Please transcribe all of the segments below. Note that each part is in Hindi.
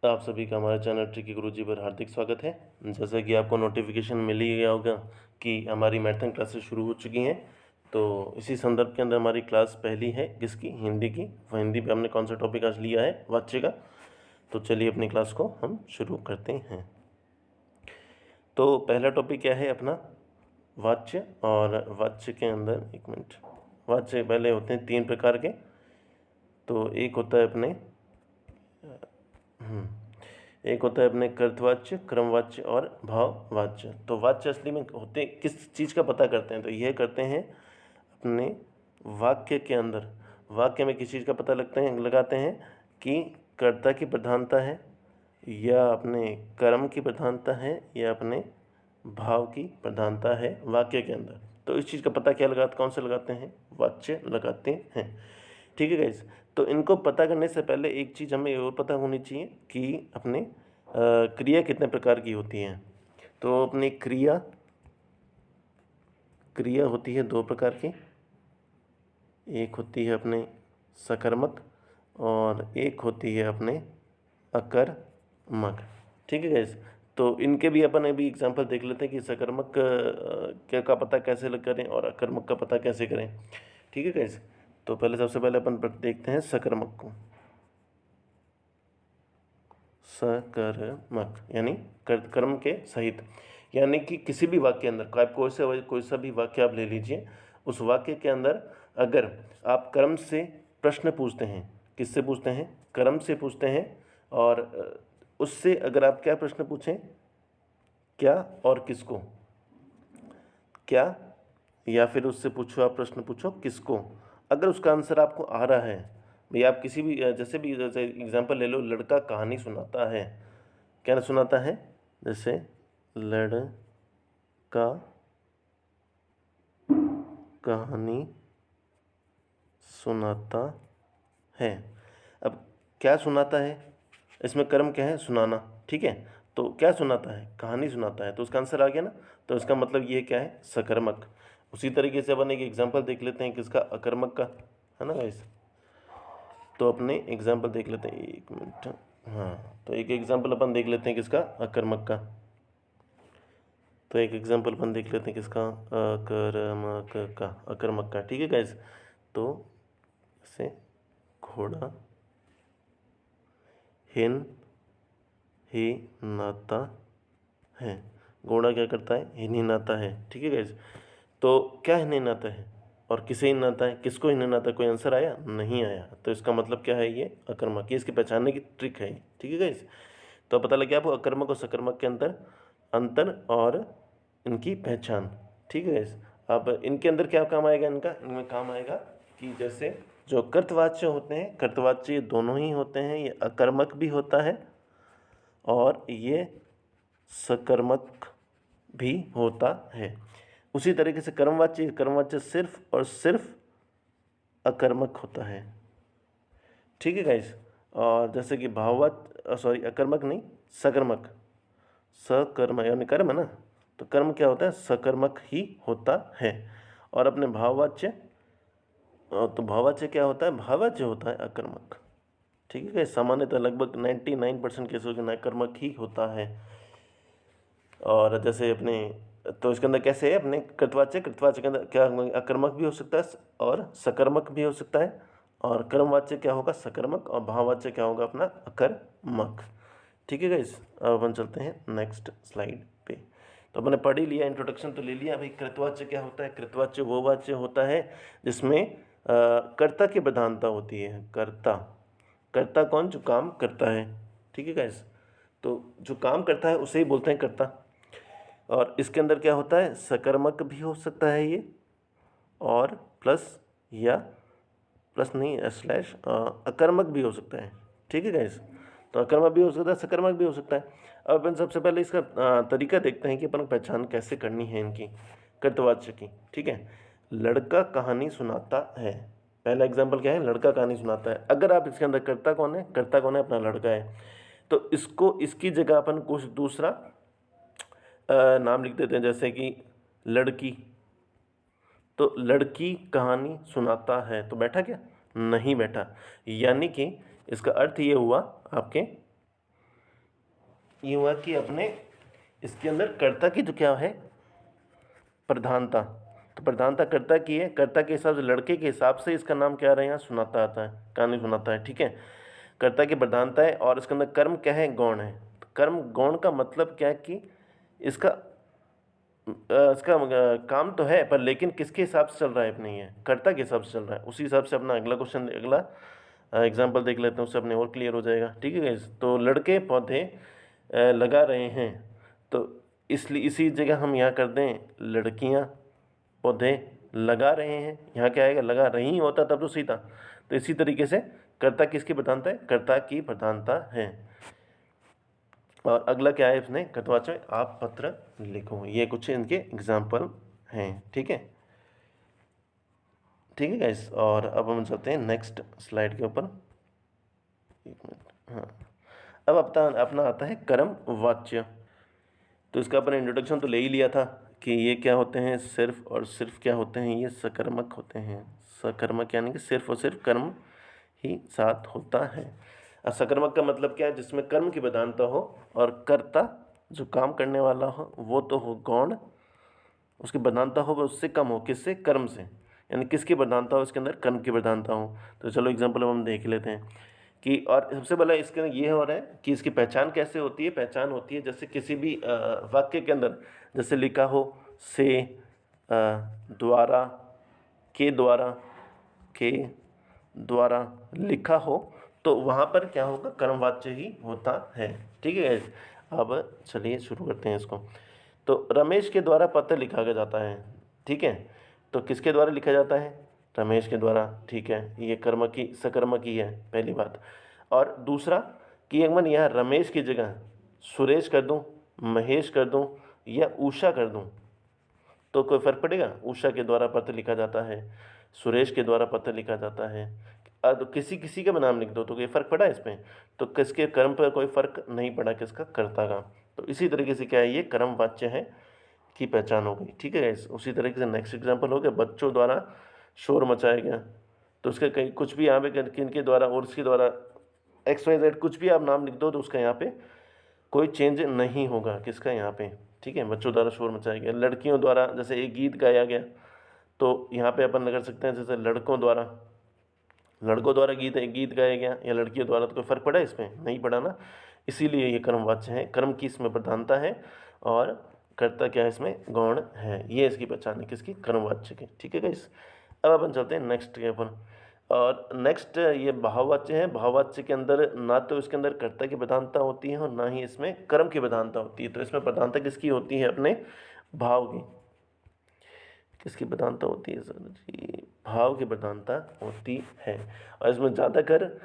आप सभी का हमारे चैनल ट्रिकी गुरुजी पर हार्दिक स्वागत है। जैसा कि आपको नोटिफिकेशन मिल ही गया होगा कि हमारी मैथन क्लासेस शुरू हो चुकी हैं, तो इसी संदर्भ के अंदर हमारी क्लास पहली है किसकी, हिंदी की। हिंदी पे हमने कौन सा टॉपिक आज लिया है, वाच्य का। तो चलिए अपनी क्लास को हम शुरू करते हैं। तो पहला टॉपिक क्या है अपना, वाच्य। और वाच्य के अंदर एक मिनट, वाच्य पहले होते हैं 3 प्रकार के। तो एक होता है अपने कर्तवाच्य, क्रमवाच्य और भाववाच्य। तो वाच्य असली में होते किस चीज़ का पता करते हैं, तो यह करते हैं अपने वाक्य के अंदर। वाक्य में किस चीज़ का पता लगाते हैं कि कर्ता की प्रधानता है या अपने कर्म की प्रधानता है या अपने भाव की प्रधानता है वाक्य के अंदर। तो इस चीज़ का पता कौन से लगाते हैं, वाच्य लगाते हैं। ठीक है गाइस। तो इनको पता करने से पहले एक चीज़ हमें और पता होनी चाहिए कि अपने क्रिया कितने प्रकार की होती हैं। तो अपनी क्रिया होती है 2 प्रकार की। एक होती है अपने सकर्मक और एक होती है अपने अकर्मक। ठीक है गाइस। तो इनके भी अपन अभी एग्जांपल देख लेते हैं कि सकर्मक का पता कैसे करें और अकर्मक का पता कैसे करें। ठीक है गाइस। तो सबसे पहले अपन देखते हैं सकर्मक को। सकर्मक यानी कर्म के सहित, यानी कि किसी भी वाक्य के अंदर आप कोई सा भी वाक्य आप ले लीजिए। उस वाक्य के अंदर अगर आप कर्म से प्रश्न पूछते हैं, किससे पूछते हैं, कर्म से पूछते हैं। और उससे अगर आप क्या प्रश्न पूछें, क्या और किसको, क्या, या फिर उससे पूछो, आप प्रश्न पूछो किसको। अगर उसका आंसर आपको आ रहा है, भैया आप किसी भी जैसे एग्जांपल ले लो, लड़का कहानी सुनाता है। क्या सुनाता है, जैसे लड़का कहानी सुनाता है। अब क्या सुनाता है, इसमें कर्म क्या है, सुनाना। ठीक है। तो क्या सुनाता है, कहानी सुनाता है, तो उसका आंसर आ गया ना। तो इसका मतलब ये क्या है, सकर्मक। उसी तरीके से अपन एक एग्जांपल देख लेते हैं किसका, अकर्मक का, है ना गाइस। तो अपने एग्जांपल देख लेते हैं, एक मिनट। हाँ, तो एक एग्जांपल अपन देख लेते हैं किसका, अकर्मक का। तो एक एग्जांपल अपन देख लेते हैं किसका, अकर्मक का। ठीक है गाइस। तो जैसे घोड़ा हिन ही नाता है। घोड़ा क्या करता है, हिन ही नाता है। ठीक है गाइस। तो क्या हिन ही नाता है और किसे हिन नाता है, किसको हिन नाता है, कोई आंसर आया, नहीं आया। तो इसका मतलब क्या है, ये अकर्मक। ये इसकी पहचानने की ट्रिक है। ठीक है गाइस। तो पता लग गया आपको अकर्मक और सकर्मक के अंतर और इनकी पहचान। ठीक है गाइस। अब इनके अंदर क्या काम आएगा, इनमें काम आएगा कि जैसे जो कर्तवाच्य होते हैं, कर्तवाच्य ये दोनों ही होते हैं। ये अकर्मक भी होता है और ये सकर्मक भी होता है। उसी तरीके से कर्मवाच्य सिर्फ और सिर्फ अकर्मक होता है। ठीक है गाइस। और जैसे कि अकर्मक नहीं, सकर्मक। सकर्म यानी कर्म है ना, तो कर्म क्या होता है, सकर्मक ही होता है। और अपने तो भाववाच्य क्या होता है, भाववाच्य होता है अकर्मक। ठीक है गाइस। सामान्यतः लगभग 99% केसों के अकर्मक ही होता है। और जैसे अपने, तो इसके अंदर कैसे है, अपने कृतवाच्य के अंदर क्या अकर्मक भी हो सकता है और सकर्मक भी हो सकता है। और कर्मवाच्य क्या होगा, सकर्मक। और भाववाच्य क्या होगा, अपना अकर्मक। ठीक है गाइस। अब अपन चलते हैं नेक्स्ट स्लाइड पे। तो अपने पढ़ ही लिया, इंट्रोडक्शन तो ले लिया। भाई कृतवाच्य क्या होता है, कृतवाच्य वो वाच्य होता है जिसमें कर्ता की प्रधानता होती है। कर्ता कौन, जो काम करता है। ठीक है गाइस। तो जो काम करता है उसे ही बोलते हैं कर्ता। और इसके अंदर क्या होता है, सकर्मक भी हो सकता है ये, और प्लस नहीं, स्लैश अकर्मक भी हो सकता है। ठीक है गाइस। तो अकर्मक भी हो सकता है, सकर्मक भी हो सकता है। अब अपन सबसे पहले इसका तरीका देखते हैं कि अपन पहचान कैसे करनी है इनकी, कर्तवाच्य की। ठीक है। लड़का कहानी सुनाता है, पहला एग्जाम्पल क्या है, लड़का कहानी सुनाता है। अगर आप इसके अंदर कर्ता कौन है, अपना लड़का है, तो इसकी जगह अपन कुछ दूसरा नाम लिख देते हैं, जैसे कि लड़की। तो लड़की कहानी सुनाता है, तो बैठा क्या, नहीं बैठा। यानी कि इसका अर्थ ये हुआ आपके ये हुआ कि अपने इसके अंदर कर्ता की जो क्या है, प्रधानता। तो प्रधानता कर्ता की है, कर्ता के हिसाब से, लड़के के हिसाब से इसका नाम क्या रहा है, यहाँ सुनाता आता है, कहानी सुनाता है। ठीक है, कर्ता की प्रधानता है और इसके अंदर कर्म क्या है, गौण है। तो कर्म गौण का मतलब क्या है कि इसका काम तो है, पर लेकिन किसके हिसाब से चल रहा है अपने, ये कर्ता के हिसाब से चल रहा है। उसी हिसाब से अपना अगला क्वेश्चन, अगला एग्जाम्पल देख लेते हैं, उससे अपने और क्लियर हो जाएगा। ठीक है गाइस, तो लड़के पौधे लगा रहे हैं, तो इसलिए इसी जगह हम यहाँ कर दें लड़कियाँ पौधे लगा रहे हैं, यहाँ क्या आएगा, लगा रही होता तब तो सही था। तो इसी तरीके से कर्ता किसकी प्रधानता है, कर्ता की प्रधानता है। और अगला क्या है इसने, कर्तवाच्य में आप पत्र लिखो। ये कुछ इनके एग्जाम्पल हैं। ठीक है, ठीक है गाइस, और अब हम चलते हैं नेक्स्ट स्लाइड के ऊपर। एक मिनट, हाँ। अब अपना आता है कर्म वाच्य। तो इसका अपने इंट्रोडक्शन तो ले ही लिया था कि ये क्या होते हैं, सिर्फ और सिर्फ क्या होते हैं, ये सकर्मक होते हैं। सकर्मक यानी कि सिर्फ और सिर्फ कर्म ही साथ होता है। अब सकर्मक का मतलब क्या है, जिसमें कर्म की प्रधानता हो और कर्ता जो काम करने वाला हो वो तो हो गौण, उसकी प्रधानता हो वो उससे कम हो, किससे, कर्म से। यानी किसकी प्रधानता हो, इसके अंदर कर्म की प्रधानता हो। तो चलो एग्जाम्पल हम देख लेते हैं कि, और सबसे पहले इसके अंदर ये हो रहा है कि इसकी पहचान कैसे होती है। पहचान होती है जैसे किसी भी वाक्य के अंदर जैसे लिखा हो से, द्वारा, के द्वारा, के द्वारा लिखा हो, तो वहाँ पर क्या होगा, कर्मवाच्य ही होता है। ठीक है, अब चलिए शुरू करते हैं इसको। तो रमेश के द्वारा पत्र लिखा जाता है। ठीक है, तो किसके द्वारा लिखा जाता है, रमेश के द्वारा। ठीक है, ये कर्म की सकर्मक ही है, पहली बात। और दूसरा कि एक मन यहाँ रमेश की जगह सुरेश कर दूँ, महेश कर दूँ या उषा कर दूँ, तो कोई फ़र्क पड़ेगा। उषा के द्वारा पत्र लिखा जाता है, सुरेश के द्वारा पत्र लिखा जाता है। अब किसी किसी का भी नाम लिख दो तो कोई फ़र्क पड़ा इसमें, तो किसके कर्म पर कोई फ़र्क नहीं पड़ा, किसका, कर्ता का। तो इसी तरीके से क्या है, ये कर्म वाच्य है की पहचान हो गई। ठीक है गाइस, उसी तरीके से नेक्स्ट एग्जाम्पल हो गया, बच्चों द्वारा शोर मचाया गया। तो उसके कहीं कुछ भी यहाँ पे किनके द्वारा और उसके द्वारा XYZ कुछ भी आप नाम लिख दो तो उसका यहाँ पे कोई चेंज नहीं होगा, किसका, यहाँ पे। ठीक है, बच्चों द्वारा शोर मचाया गया। लड़कियों द्वारा जैसे एक गीत गाया गया, तो यहाँ पे अपन कर सकते हैं जैसे लड़कों द्वारा गीत गाया गया, या लड़कियों द्वारा, तो कोई फ़र्क पड़ा इसमें, नहीं पड़ा ना। इसीलिए ये कर्मवाच्य है, कर्म की इसमें प्रधानता है और कर्ता क्या है, इसमें गौण है। ये इसकी पहचान है, किसकी, कर्मवाच्य की। ठीक है गाइस, अब अपन चलते हैं नेक्स्ट के ऊपर। और नेक्स्ट ये भाववाच्य है। भाववाच्य के अंदर ना तो इसके अंदर कर्ता की प्रधानता होती है और ना ही इसमें कर्म की प्रधानता होती है। तो इसमें प्रधानता किसकी होती है, अपने भाव की। किसकी प्रधानता होती है सर जी, भाव की प्रधानता होती है। और इसमें ज़्यादातर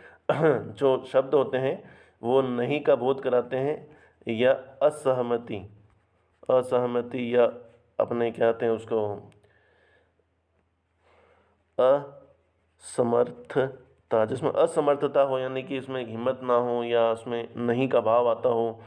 जो शब्द होते हैं वो नहीं का बोध कराते हैं, या असहमति या अपने क्या कहते हैं उसको, असमर्थता। जिसमें असमर्थता हो यानी कि इसमें हिम्मत ना हो, या उसमें नहीं का भाव आता हो,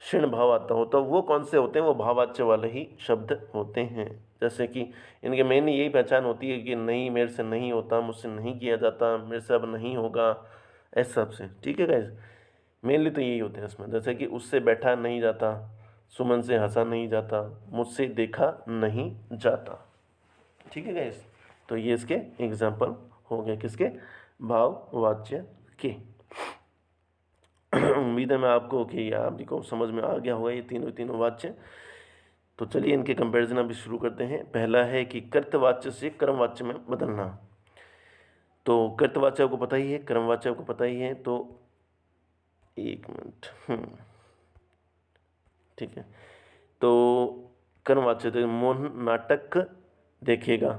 क्षीण भाव आता हो, तो वो कौन से होते हैं, वो भाववाच्य वाले ही शब्द होते हैं। जैसे कि इनके मेन यही पहचान होती है कि नहीं, मेरे से नहीं होता, मुझसे नहीं किया जाता, मेरे से अब नहीं होगा, ऐसे सब से। ठीक है गाइस, मेनली तो यही होते हैं इसमें। जैसे कि उससे बैठा नहीं जाता, सुमन से हंसा नहीं जाता, मुझसे देखा नहीं जाता। ठीक है गाइस, तो ये इसके एग्जाम्पल हो गए, किसके, भाववाच्य के। उम्मीद है मैं आपको कि आपको समझ में आ गया होगा ये तीनों वाच्य। तो चलिए इनके कंपैरिजन अभी शुरू करते हैं। पहला है कि कर्तवाच्य से कर्मवाच्य में बदलना। तो कर्तवाच्य आपको पता ही है, कर्मवाच्य आपको पता ही है। तो एक मिनट, ठीक है। तो कर्मवाच्य, तो मोहन नाटक देखेगा,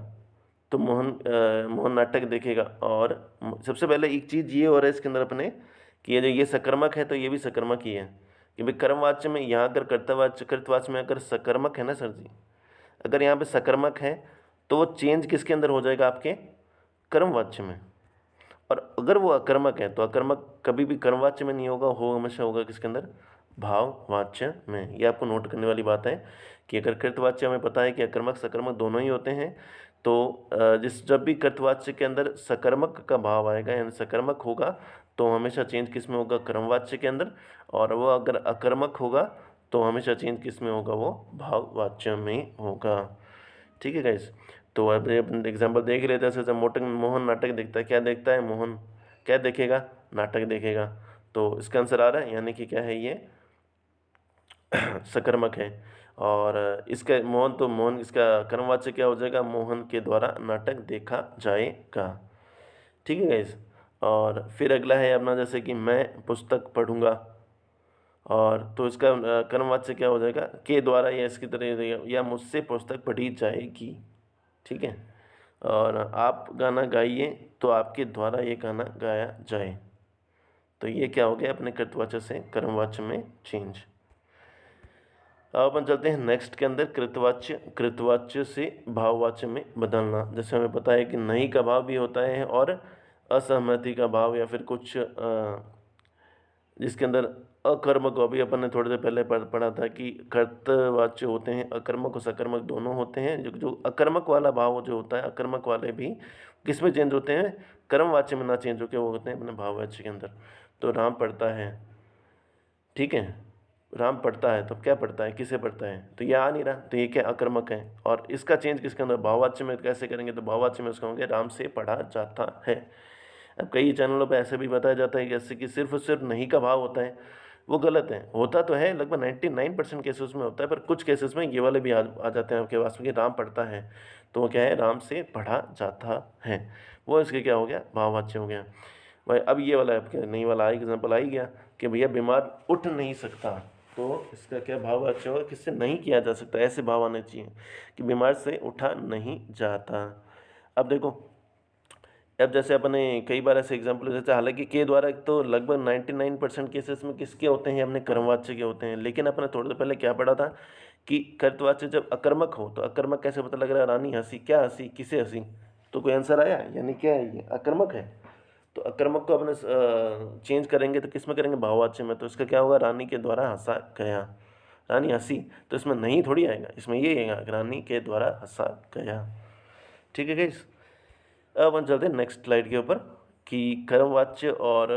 तो मोहन नाटक देखेगा। और सबसे पहले एक चीज़ ये हो रहा है इसके अंदर अपने कि ये सकर्मक है, तो ये भी सकर्मक ही है। कि भाई कर्मवाच्य में यहाँ अगर कर्तवाच्य में अगर सकर्मक है ना सर जी, अगर यहाँ पे सकर्मक है तो वो चेंज किसके अंदर हो जाएगा, आपके कर्मवाच्य में। और अगर वो अकर्मक है तो अकर्मक कभी भी कर्मवाच्य में नहीं होगा, हो हमेशा होगा किसके अंदर, भाववाच्य में। ये आपको नोट करने वाली बात है कि अगर कृतवाच्य हमें पता है कि अकर्मक सकर्मक दोनों ही होते हैं, तो जब भी कृतवाच्य के अंदर सकर्मक का भाव आएगा यानी सकर्मक होगा, तो हमेशा चेंज किस में होगा, कर्मवाच्य के अंदर, और वो अगर अकर्मक होगा तो हमेशा चेंज किस में होगा, वो भाववाच्य में होगा। ठीक है गाइस, तो अब अपन एग्जाम्पल देख लेते हैं। जैसे मोहन नाटक देखता है, क्या देखता है मोहन, क्या देखेगा, नाटक देखेगा। तो इसका आंसर आ रहा है, यानी कि क्या है ये सकर्मक है। और इसका मोहन इसका कर्मवाच्य क्या हो जाएगा, मोहन के द्वारा नाटक देखा जाएगा। ठीक है गाइस, और फिर अगला है अपना, जैसे कि मैं पुस्तक पढ़ूंगा, और तो इसका कर्मवाच्य क्या हो जाएगा, के द्वारा, या इसकी तरह, या मुझसे पुस्तक पढ़ी जाएगी। ठीक है, और आप गाना गाइए, तो आपके द्वारा ये गाना गाया जाए। तो ये क्या हो गया, अपने कृतवाच्य से कर्मवाच्य में चेंज। अब अपन चलते हैं नेक्स्ट के अंदर, कृतवाच्य से भाववाच्य में बदलना। जैसे हमें पता है कि नहीं का भाव भी होता है, और असहमति का भाव, या फिर कुछ जिसके अंदर अकर्मक, अभी अपन ने थोड़ी देर पहले पढ़ा था कि कर्तवाच्य होते हैं, अकर्मक और सकर्मक दोनों होते हैं। जो अकर्मक वाला भाव जो होता है, अकर्मक वाले भी किस में चेंज होते हैं, कर्मवाच्य में ना चेंज होकर वो होते हैं अपने भाववाच्य के अंदर। तो राम पढ़ता है, ठीक है, राम पढ़ता है, तो क्या पढ़ता है, किसे पढ़ता है, तो ये आ नहीं रहा, तो ये क्या, अकर्मक है। और इसका चेंज किसके अंदर, भाववाच्य में कैसे करेंगे, तो भाववाच्य में उसका होंगे राम से पढ़ा जाता है। अब कई चैनलों पे ऐसे भी बताया जाता है जैसे कि सिर्फ और सिर्फ नहीं का भाव होता है, वो गलत है। होता तो है, लगभग 99% केसेस में होता है, पर कुछ केसेस में ये वाले भी आ जाते हैं आपके पास में कि राम पढ़ता है, तो वो क्या है, राम से पढ़ा जाता है, वो इसके क्या हो गया, भाववाच्य हो गया। भाई अब ये वाला आपके नहीं वाला एग्जाम्पल आ ही गया कि भैया बीमार उठ नहीं सकता, तो इसका क्या भाववाच्य होगा, किससे नहीं किया जा सकता, ऐसे भाव आने चाहिए कि बीमार से उठा नहीं जाता। अब देखो, अब जैसे अपने कई बार ऐसे एग्जाम्पल, जैसे हालांकि के द्वारा तो लगभग 99% केसेस में किसके होते हैं, अपने कर्मवाच्य के होते हैं। लेकिन अपने थोड़ी देर पहले क्या पढ़ा था कि कर्तवाच्य जब अकर्मक हो, तो अकर्मक कैसे पता लग रहा है, रानी हंसी, क्या हंसी, किसे हंसी, तो कोई आंसर आया, यानी क्या है, ये अकर्मक है। तो अकर्मक को अपने चेंज करेंगे तो किस में करेंगे, भाववाच्य में। तो इसका क्या होगा, रानी के द्वारा हंसा गया, रानी हंसी, तो इसमें नहीं थोड़ी आएगा, इसमें ये आएगा, रानी के द्वारा हंसा गया। ठीक है गाइस, अब अपन चलते हैं नेक्स्ट स्लाइड के ऊपर कि कर्मवाच्य और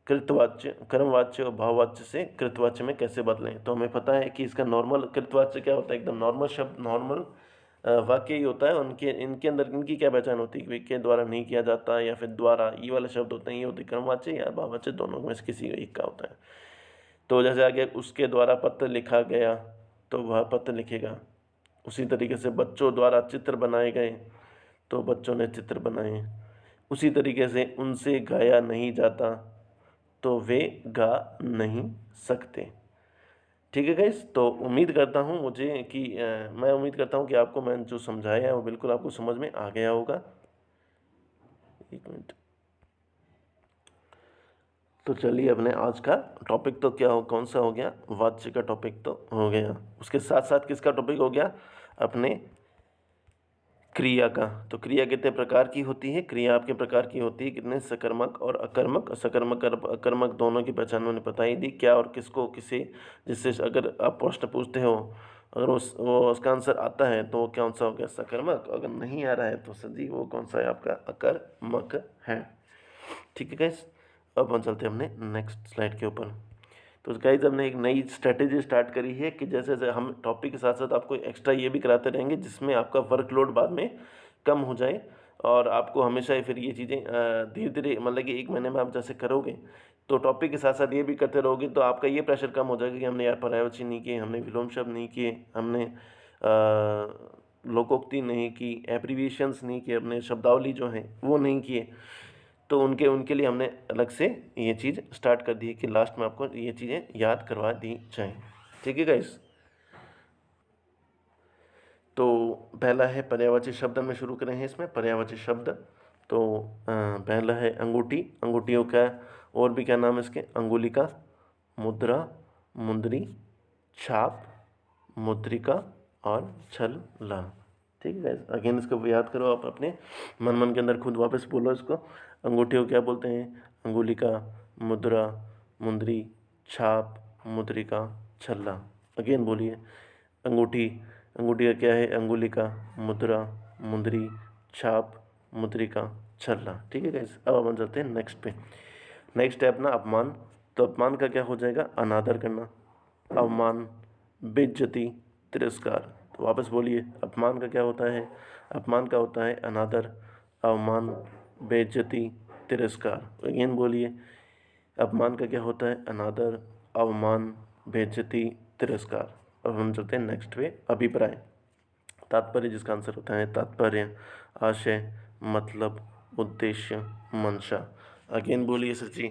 कृतवाच्य, कर्मवाच्य और भाववाच्य से कृतवाच्य में कैसे बदलें। तो हमें पता है कि इसका नॉर्मल कृतवाच्य क्या होता है, एकदम नॉर्मल शब्द, नॉर्मल वाक्य ही होता है। उनके इनके अंदर इनकी क्या पहचान होती है कि के द्वारा नहीं किया जाता, या फिर द्वारा, ये वाले शब्द होते हैं, ये होते कर्मवाच्य या भाववाच्य, दोनों में से किसी एक का होता है। तो जैसे आगे, उसके द्वारा पत्र लिखा गया, तो वह पत्र लिखेगा। उसी तरीके से बच्चों द्वारा चित्र बनाए गए, तो बच्चों ने चित्र बनाए। उसी तरीके से उनसे गाया नहीं जाता, तो वे गा नहीं सकते। ठीक है गाइस, तो उम्मीद करता हूँ मैं उम्मीद करता हूँ कि आपको मैंने जो समझाया है वो बिल्कुल आपको समझ में आ गया होगा। एक मिनट, तो चलिए, अपने आज का टॉपिक तो क्या हो, कौन सा हो गया, वाच्य का टॉपिक तो हो गया। उसके साथ साथ किसका टॉपिक हो गया, अपने क्रिया का। तो क्रिया कितने प्रकार की होती है, क्रिया आपके प्रकार की होती है कितने, सकर्मक और अकर्मक। सकर्मक और अकर्मक दोनों की पहचान मैंने बता ही दी, क्या और किसको किसे, जिससे अगर आप प्रश्न पूछते हो, अगर उसका आंसर आता है तो वो कौन सा हो गया, सकर्मक। अगर नहीं आ रहा है तो सजी वो कौन सा है, आपका अकर्मक है। ठीक है गाइस, अब हम चलते हैं हमने नेक्स्ट स्लाइड के ऊपर। तो गाइस, हमने एक नई स्ट्रेटेजी स्टार्ट करी है कि जैसे जैसे हम टॉपिक के साथ साथ आपको एक्स्ट्रा ये भी कराते रहेंगे, जिसमें आपका वर्कलोड बाद में कम हो जाए, और आपको हमेशा ही फिर ये चीज़ें धीरे धीरे, मतलब कि एक महीने में आप जैसे करोगे, तो टॉपिक के साथ साथ ये भी करते रहोगे, तो आपका ये प्रेशर कम हो जाएगा कि हमने यार पर्यायवाची नहीं किए, हमने विलोम शब्द नहीं किए, हमने लोकोक्ति नहीं की, एब्रीविएशंस नहीं किए, अपने शब्दावली जो हैं वो नहीं किए। तो उनके उनके लिए हमने अलग से ये चीज़ स्टार्ट कर दी है कि लास्ट में आपको ये चीज़ें याद करवा दी जाएं। ठीक है गाइस, तो पहला है पर्यायवाची शब्द में शुरू करें हैं इसमें पर्यायवाची शब्द। तो पहला है अंगूठी। अंगूठियों का और भी क्या नाम है इसके, अंगुलिका, मुद्रा, मुंदरी, छाप, मुद्रिका और छल्ला। ठीक है गाइस, अगेन इसको याद करो आप अपने मन मन के अंदर, खुद वापस बोलो इसको। अंगूठी को क्या बोलते हैं, अंगुलिका, मुद्रा, मुंदरी, छाप, मुद्रिका, छल्ला। अगेन बोलिए, अंगूठी, अंगूठी का क्या है, अंगुलिका, मुद्रा, मुंदरी, छाप, मुद्रिका, छल्ला। ठीक है गाइस, अब अपन चलते हैं नेक्स्ट पे। नेक्स्ट है अपना अपमान। तो अपमान का क्या हो जाएगा? अनादर करना, अवमान, बेइज्जती, तिरस्कार। तो वापस बोलिए, अपमान का क्या होता है? अपमान का होता है अनादर, अवमान, बेइज्जती, तिरस्कार। अगेन बोलिए, अपमान का क्या होता है? अनादर, अवमान, बेइज्जती, तिरस्कार। अब हम चलते हैं नेक्स्ट पे, अभिप्राय। तात्पर्य जिसका आंसर होता है तात्पर्य, आशय, मतलब, उद्देश्य, मंशा। अगेन बोलिए सर जी,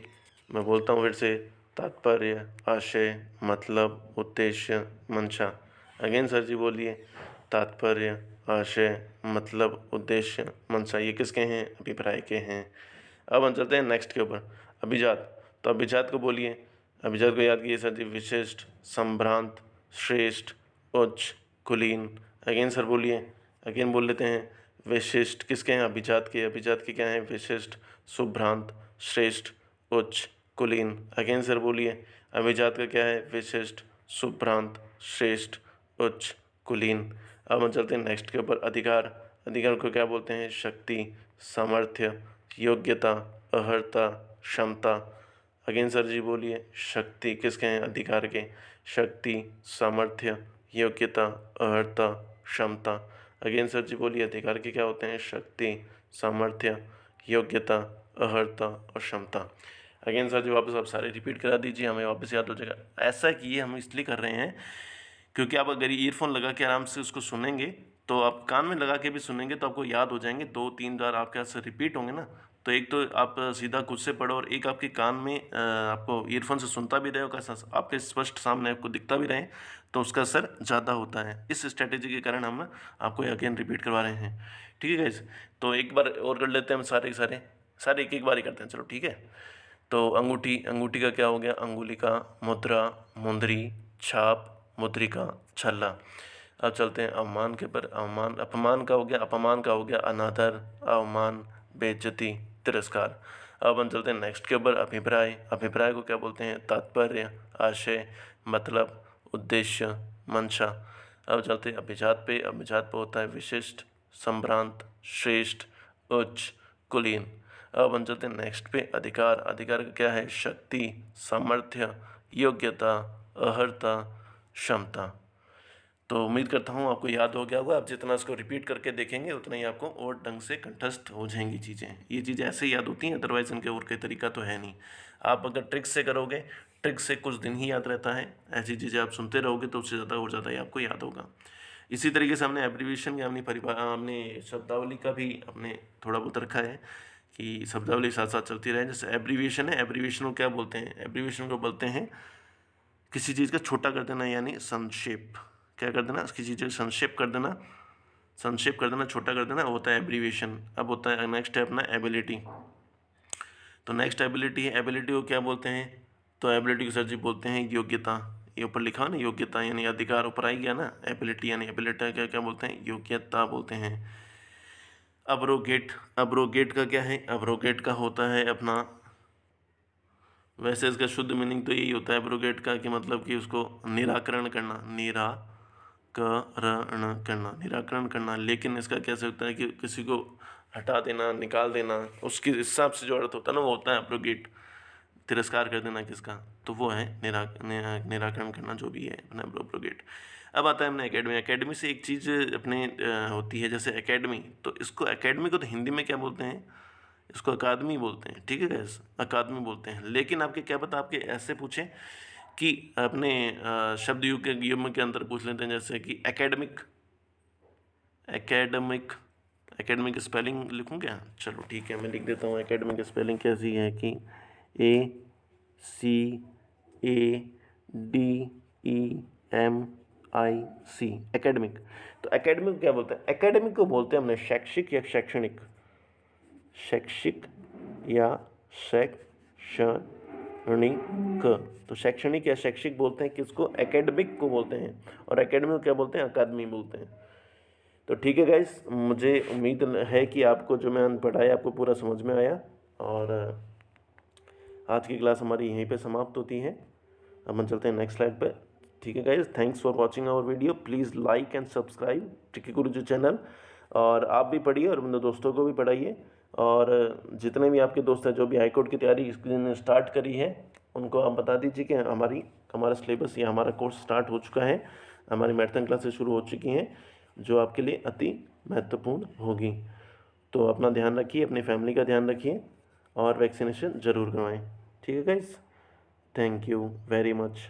मैं बोलता हूँ फिर से, तात्पर्य, आशय, मतलब, उद्देश्य, मंशा। अगेन सर जी बोलिए, तात्पर्य, आशय, मतलब, उद्देश्य, मंशा। ये किसके हैं? अभिप्राय के हैं। अब हम चलते हैं नेक्स्ट के ऊपर, अभिजात। तो अभिजात को बोलिए, अभिजात को याद कीजिए सर जी, विशिष्ट, संभ्रांत, श्रेष्ठ, उच्च, कुलीन। अगेन सर बोलिए, अगेन बोल लेते हैं, विशिष्ट किसके हैं? अभिजात के। अभिजात के क्या हैं? विशिष्ट, सुभ्रांत, श्रेष्ठ, उच्च, कुलीन। अगेन सर बोलिए, अभिजात का क्या है? विशिष्ट, सुभ्रांत, श्रेष्ठ, उच्च, कुलीन। अब हम चलते हैं नेक्स्ट के ऊपर, अधिकार। अधिकार को क्या बोलते हैं? शक्ति, सामर्थ्य, योग्यता, अर्हता, क्षमता। अगेन सर जी बोलिए, शक्ति किसके हैं? अधिकार के। शक्ति, सामर्थ्य, योग्यता, अर्हता, क्षमता। अगेन सर जी बोलिए, अधिकार के क्या होते हैं? शक्ति, सामर्थ्य, योग्यता, अर्हता और क्षमता। अगेन सर जी वापस आप सारे रिपीट करा दीजिए, हमें वापस याद हो जाएगा। ऐसा कि ये हम इसलिए कर रहे हैं क्योंकि आप अगर ईयरफोन लगा के आराम से उसको सुनेंगे, तो आप कान में लगा के भी सुनेंगे तो आपको याद हो जाएंगे। 2-3 बार आपके हाथ से रिपीट होंगे ना, तो एक तो आप सीधा खुद से पढ़ो और एक आपके कान में आपको ईयरफोन से सुनता भी रहे होगा, आपके स्पष्ट सामने आपको दिखता भी रहे, तो उसका असर ज़्यादा होता है। इस स्ट्रैटेजी के कारण हम आपको अगेन रिपीट करवा रहे हैं। ठीक है गाइस, तो एक बार और कर लेते हैं हम सारे के सारे एक बार ही करते हैं, चलो ठीक है। तो अंगूठी, अंगूठी का क्या हो गया? अंगुलिका, मुद्रा, मुंदरी, छाप, मुद्रिका, छल्ला। अब चलते हैं अवमान के पर। अवमान, अपमान का हो गया, अपमान का हो गया अनादर, अवमान, बेइज्जती, तिरस्कार। अब हम चलते हैं नेक्स्ट के ऊपर, अभिप्राय। अभिप्राय को क्या बोलते हैं? तात्पर्य, आशय, मतलब, उद्देश्य, मंशा। अब चलते हैं अभिजात पे। अभिजात पे होता है विशिष्ट, संभ्रांत, श्रेष्ठ, उच्च, कुलीन। अब हम चलते हैं नेक्स्ट पे, अधिकार। अधिकार का क्या है? शक्ति, सामर्थ्य, योग्यता, अर्हता, क्षमता। तो उम्मीद करता हूँ आपको याद हो गया होगा। आप जितना इसको रिपीट करके देखेंगे उतना ही आपको और ढंग से कंठस्थ हो जाएंगी चीज़ें। ये चीज़ें ऐसे ही याद होती हैं, अदरवाइज़ इनके और कोई तरीका तो है नहीं। आप अगर ट्रिक से करोगे, ट्रिक से कुछ दिन ही याद रहता है। ऐसी चीज़ें आप सुनते रहोगे तो उससे ज़्यादा और ज़्यादा ही आपको याद होगा। इसी तरीके से हमने एब्रीविएशन या हमने शब्दावली का भी हमने थोड़ा बहुत रखा है कि शब्दावली साथ साथ चलती रहे। जैसे एब्रीविएशन है, एब्रीविएशन को क्या बोलते हैं? एब्रीविएशन को बोलते हैं किसी चीज़ का छोटा कर देना, यानी संक्षेप। क्या कर देना? किसी चीज़ का संक्षेप कर देना, संक्षेप कर देना, छोटा कर देना, होता है एब्रीविएशन। अब होता है नेक्स्ट है अपना एबिलिटी। तो नेक्स्ट एबिलिटी है, एबिलिटी को क्या बोलते हैं? तो एबिलिटी को सर जी बोलते हैं योग्यता। ये ऊपर लिखा हो ना, योग्यता यानी अधिकार, ऊपर आई गया ना। एबिलिटी यानी एबिलिटी क्या क्या बोलते हैं? योग्यता बोलते हैं। अब्रोगेट, अब्रोगेट का क्या है? अब्रोगेट का होता है अपना, वैसे इसका शुद्ध मीनिंग तो यही होता है एब्रोगेट का, कि मतलब कि उसको निराकरण करना, निराकरण करना, निराकरण करना। लेकिन इसका कैसे होता है कि किसी को हटा देना, निकाल देना, उसके हिसाब से जो अर्थ होता है ना, वो होता है एब्रोगेट। तिरस्कार कर देना किसका, तो वो है निराकरण करना, जो भी है अपना एब्रोगेट। अब आता है अपने एकेडमी। एकेडमी से एक चीज़ अपने होती है, जैसे एकेडमी, तो इसको एकेडमी को तो हिंदी में क्या बोलते हैं? इसको अकादमी बोलते हैं। ठीक है गैस, अकादमी बोलते हैं। लेकिन आपके क्या पता, आपके ऐसे पूछें कि अपने शब्द युग के अंदर पूछ लेते हैं, जैसे कि एकेडमिक, एकेडमिक, एकेडमिक स्पेलिंग लिखूं क्या? चलो ठीक है, मैं लिख देता हूँ। एकेडमिक स्पेलिंग कैसी है कि ACADEMIC, एकेडमिक। तो एकेडमिक क्या बोलते हैं? एकेडमिक को बोलते हैं हमने शैक्षिक या शैक्षणिक, शैक्षिक या शैक्षणिक। तो शैक्षणिक या शैक्षिक बोलते हैं किसको? एकेडमिक को बोलते हैं। और एकेडमी को क्या बोलते हैं? अकादमी बोलते हैं। तो ठीक है गाइस, मुझे उम्मीद है कि आपको जो मैंने पढ़ाया आपको पूरा समझ में आया। और आज की क्लास हमारी यहीं पे समाप्त होती है। अब हम चलते हैं नेक्स्ट स्लाइड पे। ठीक है guys, thanks for watching our video. Please like and subscribe tricky Guruji channel. और आप भी पढ़िए और अपने दोस्तों को भी पढ़ाइए। और जितने भी आपके दोस्त हैं जो भी हाई कोर्ट की तैयारी इसने स्टार्ट करी है, उनको आप बता दीजिए कि हमारा सिलेबस या हमारा कोर्स स्टार्ट हो चुका है, हमारी मैराथन क्लासेस शुरू हो चुकी हैं जो आपके लिए अति महत्वपूर्ण होगी। तो अपना ध्यान रखिए, अपनी फैमिली का ध्यान रखिए और वैक्सीनेशन ज़रूर करवाएं। ठीक है guys, thank you very much.